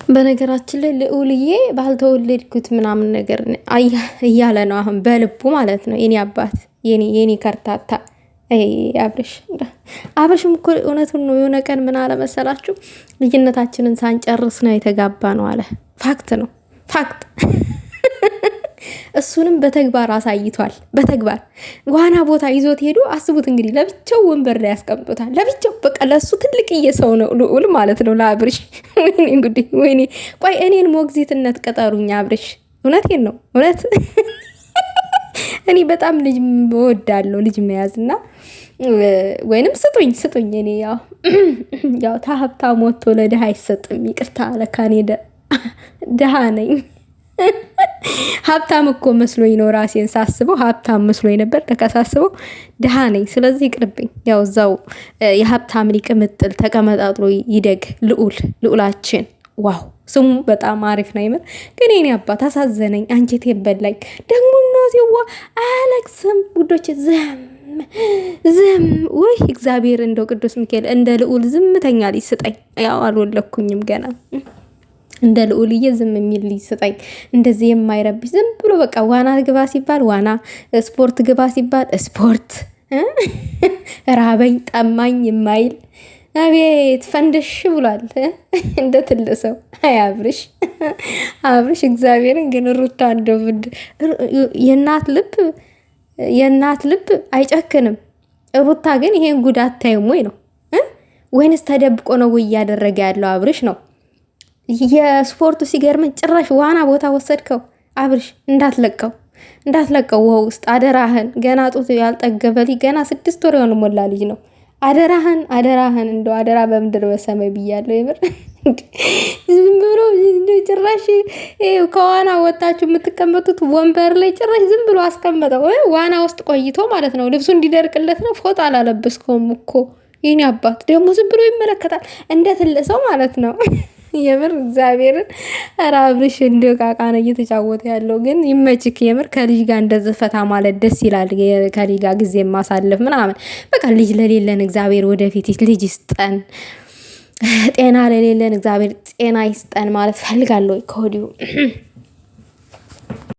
በነገራችን ላይ ልዑልዬ ባልተወለድኩት ምናምን ነገር እያለ ነው አሁን በልቡ ማለት ነው። የኔ አባት የኔ ከርታታ አብርሽም እኮ እውነቱን ነው። የሆነ ቀን ምን አለ መሰላችሁ? ልጅነታችንን ሳንጨርስ ነው የተጋባ ነው አለ። ፋክት ነው ፋክት። እሱንም በተግባር አሳይቷል። በተግባር ዋና ቦታ ይዞት ሄዱ። አስቡት እንግዲህ ለብቻው ወንበር ላይ ያስቀምጦታል። ለብቻው በቃ ለሱ ትልቅዬ ሰው ነው ልዑል ማለት ነው ለአብርሽ። ወይኔ እንግዲህ ወይኔ። ቆይ እኔን ሞግዚትነት ቀጠሩኝ አብርሽ። እውነቴን ነው እውነት። እኔ በጣም ልጅ እወዳለሁ ልጅ መያዝና ወይንም ስጡኝ። እኔ ያው ታሀብታም ወጥቶ ለድሃ አይሰጥም። ይቅርታ ለካኔ ድሃ ነኝ። ሀብታም እኮ መስሎኝ ነው ራሴን ሳስበው ሀብታም መስሎኝ ነበር። ለካሳስበው ድሃ ነኝ። ስለዚህ ይቅርብኝ። ያው እዛው የሀብታም ሊቅምጥል ተቀመጣጥሎ ይደግ ልዑላችን። ዋው ስሙ በጣም አሪፍ ነው ይምር። ግን የኔ አባት አሳዘነኝ፣ አንጀቴን በላኝ። ደግሞ እናቴዋ አያለቅስም ጉዶች። ዝም ወይ እግዚአብሔር እንደው ቅዱስ ሚካኤል እንደ ልዑል ዝምተኛ ልጅ ስጠኝ። ያው አልወለኩኝም ገና። እንደ ልዑልዬ ዝም የሚል ልጅ ስጠኝ። እንደዚህ የማይረብሽ ዝም ብሎ በቃ ዋና ግባ ሲባል ዋና፣ ስፖርት ግባ ሲባል ስፖርት፣ ራበኝ ጠማኝ የማይል አቤት ፈንደሽ ብሏል እንደ ትልቅ ሰው። አይ አብርሽ እግዚአብሔርን ግን ሩታ እንደው የእናት ልብ አይጨክንም። ሩታ ግን ይሄን ጉዳት ታይም ወይ ነው ወይንስ ተደብቆ ነው ወይ እያደረገ ያለው አብርሽ ነው? የስፖርቱ ሲገርምን ጭራሽ ዋና ቦታ ወሰድከው አብርሽ። እንዳትለቀው ውሃ ውስጥ አደራህን። ገና ጡት ያልጠገበልኝ ገና 6 ወር የሆነ ሞላ ልጅ ነው። አደራህን እንደው አደራ በምድር በሰማይ ብያለሁ። ይብር ዝም ብሎ ጭራሽ ከዋና ወጣችሁ የምትቀመጡት ወንበር ላይ ጭራሽ ዝም ብሎ አስቀመጠው። ዋና ውስጥ ቆይቶ ማለት ነው። ልብሱ እንዲደርቅለት ነው። ፎጣ አላለበስከውም እኮ የኔ አባት። ደግሞ ዝም ብሎ ይመለከታል እንደ ትልቅ ሰው ማለት ነው። የምር እግዚአብሔርን ኧረ አብርሽ እንደው ቃቃ ነው እየተጫወተ ያለው። ግን ይመችክ የምር። ከልጅ ጋር እንደዚህ ፈታ ማለት ደስ ይላል። ከልጅ ጋር ጊዜ ማሳለፍ ምናምን በቃ ልጅ ለሌለን እግዚአብሔር ወደፊት ልጅ ይስጠን። ጤና ለሌለን እግዚአብሔር ጤና ይስጠን ማለት ፈልጋለሁ ከወዲሁ።